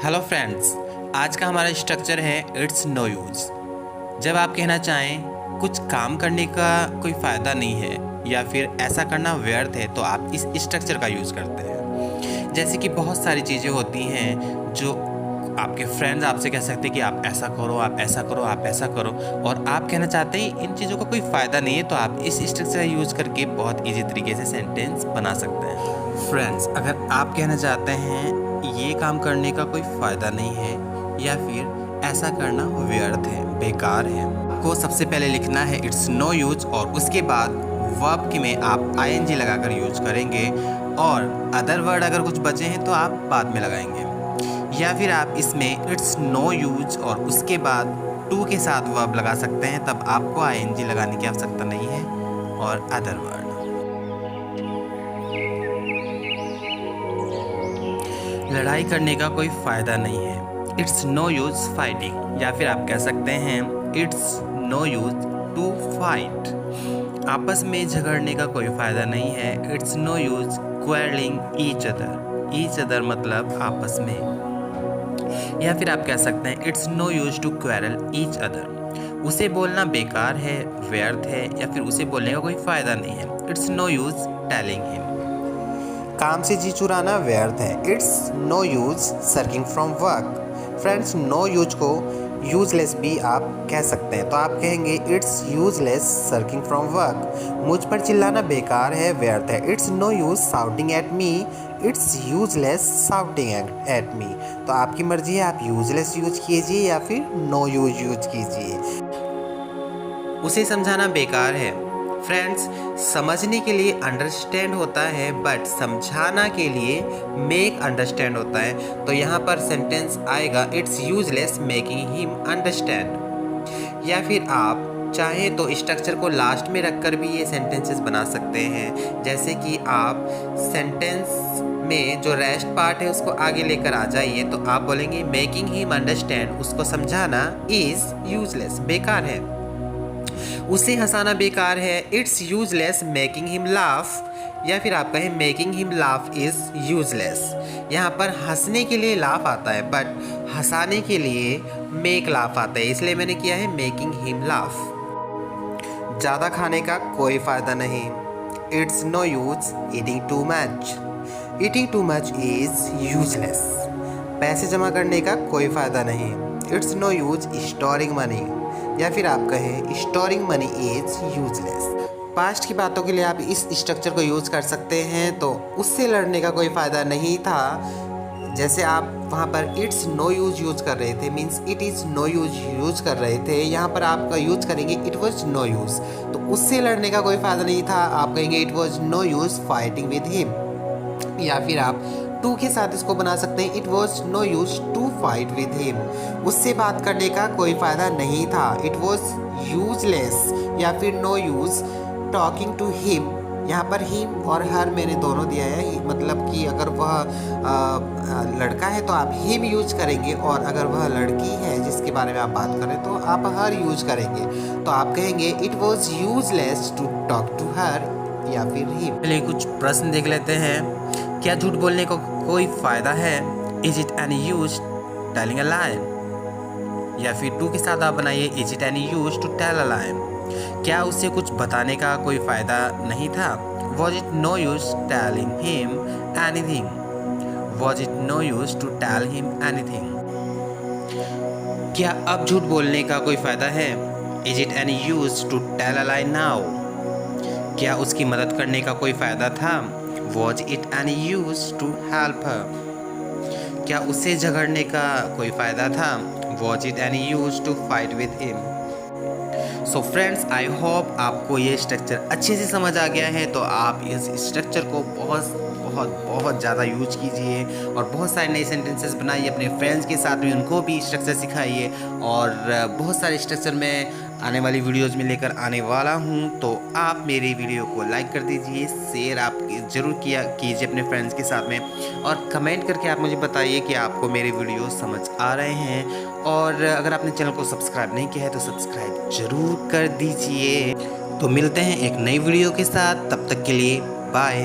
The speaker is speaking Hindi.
हेलो फ्रेंड्स, आज का हमारा स्ट्रक्चर है इट्स नो यूज़। जब आप कहना चाहें कुछ काम करने का कोई फ़ायदा नहीं है या फिर ऐसा करना व्यर्थ है तो आप इस स्ट्रक्चर का यूज़ करते हैं। जैसे कि बहुत सारी चीज़ें होती हैं जो आपके फ्रेंड्स आपसे कह सकते हैं कि आप ऐसा करो, आप ऐसा करो, आप ऐसा करो, और आप कहना चाहते हैं इन चीज़ों का कोई फ़ायदा नहीं है, तो आप इस स्ट्रक्चर का यूज़ करके बहुत ईजी तरीके से सेंटेंस बना सकते हैं। फ्रेंड्स, अगर आप कहना चाहते हैं ये काम करने का कोई फ़ायदा नहीं है या फिर ऐसा करना व्यर्थ है, बेकार है, आपको सबसे पहले लिखना है इट्स नो यूज और उसके बाद वर्ब के में आप ing लगाकर यूज करेंगे और अदर वर्ड अगर कुछ बचे हैं तो आप बाद में लगाएंगे। या फिर आप इसमें इट्स नो यूज और उसके बाद टू के साथ वर्ब लगा सकते हैं, तब आपको ing लगाने की आवश्यकता नहीं है और अदर वर्ड। लड़ाई करने का कोई फ़ायदा नहीं है, इट्स नो यूज़ फाइटिंग। या फिर आप कह सकते हैं it's no use to fight. आपस में झगड़ने का कोई फ़ायदा नहीं है, it's no use quarrelling each other. Each other मतलब आपस में। या फिर आप कह सकते हैं it's no use to quarrel each other. उसे बोलना बेकार है, व्यर्थ है, या फिर उसे बोलने का कोई फ़ायदा नहीं है, it's no use telling him. काम से जी चुराना व्यर्थ है, it's no use shirking from work. Friends, no use को यूजलेस भी आप कह सकते हैं, तो आप कहेंगे it's useless shirking from work. मुझ पर चिल्लाना बेकार है, व्यर्थ है, it's no use shouting at me. It's useless shouting at me. तो आपकी मर्जी है, आप यूजलेस यूज कीजिए या फिर नो यूज यूज कीजिए। उसे समझाना बेकार है। फ्रेंड्स, समझने के लिए अंडरस्टैंड होता है, बट समझाना के लिए मेक अंडरस्टैंड होता है। तो यहाँ पर सेंटेंस आएगा it's useless making him understand. या फिर आप चाहें तो स्ट्रक्चर को लास्ट में रखकर भी ये सेंटेंसेस बना सकते हैं। जैसे कि आप सेंटेंस में जो रेस्ट पार्ट है उसको आगे लेकर आ जाइए, तो आप बोलेंगे मेकिंग हिम अंडरस्टैंड, उसको समझाना इज़ यूजलेस, बेकार है। उसे हंसाना बेकार है, it's useless making him laugh. या फिर आप कहें making him laugh is useless. यहाँ पर हंसने के लिए लाफ आता है, बट हंसाने के लिए मेक लाफ आता है, इसलिए मैंने किया है मेकिंग हिम लाफ। ज़्यादा खाने का कोई फ़ायदा नहीं, it's no use eating too much. Eating too much is useless. पैसे जमा करने का कोई फ़ायदा नहीं, it's no use storing money. या फिर आप कहें storing money is useless. Past की बातों के लिए आप इस स्ट्रक्चर को यूज़ कर सकते हैं, तो उससे लड़ने का कोई फ़ायदा नहीं था। जैसे आप वहाँ पर इट्स नो यूज यूज कर रहे थे, means it is no use use कर रहे थे, यहाँ पर आपका यूज करेंगे इट वॉज नो यूज़, तो उससे लड़ने का कोई फ़ायदा नहीं था। आप कहेंगे it was no use fighting with him. या फिर आप टू के साथ इसको बना सकते हैं, it was no use to fight with him. उससे बात करने का कोई फ़ायदा नहीं था, इट वॉज यूजलेस। या फिर no use talking to him. यहाँ पर हिम और हर मैंने दोनों दिया है, मतलब कि अगर वह लड़का है तो आप हिम यूज करेंगे, और अगर वह लड़की है जिसके बारे में आप बात करें तो आप हर यूज करेंगे। तो आप कहेंगे it was useless to talk to her या फिर हिम। चलिए कुछ प्रश्न देख लेते हैं। क्या झूठ बोलने को कोई फ़ायदा है, is it any use telling a lie. या फिर टू के साथ आप बनाइए is it any use to tell a lie. क्या उसे कुछ बताने का कोई फ़ायदा नहीं था, was it no use telling him anything. Was it no use to tell him anything. क्या अब झूठ बोलने का कोई फ़ायदा है, is it any use to tell a lie now. क्या उसकी मदद करने का कोई फ़ायदा था, was it any use to help her. क्या उससे झगड़ने का कोई फ़ायदा था, was it any use to fight with him. So friends, I hope आपको ये स्ट्रक्चर अच्छे से समझ आ गया है। तो आप इस स्ट्रक्चर को बहुत बहुत बहुत ज़्यादा यूज कीजिए और बहुत सारे नए सेंटेंसेस बनाइए, अपने फ्रेंड्स के साथ में उनको भी स्ट्रक्चर सिखाइए। और बहुत सारे स्ट्रक्चर मैं आने वाली वीडियोज़ में लेकर आने वाला हूँ, तो आप मेरे वीडियो को लाइक कर दीजिए, शेयर आप ज़रूर कीजिए अपने फ्रेंड्स के साथ में, और कमेंट करके आप मुझे बताइए कि आपको मेरे वीडियो समझ आ रहे हैं। और अगर आपने चैनल को सब्सक्राइब नहीं किया है तो सब्सक्राइब ज़रूर कर दीजिए। तो मिलते हैं एक नई वीडियो के साथ, तब तक के लिए बाय।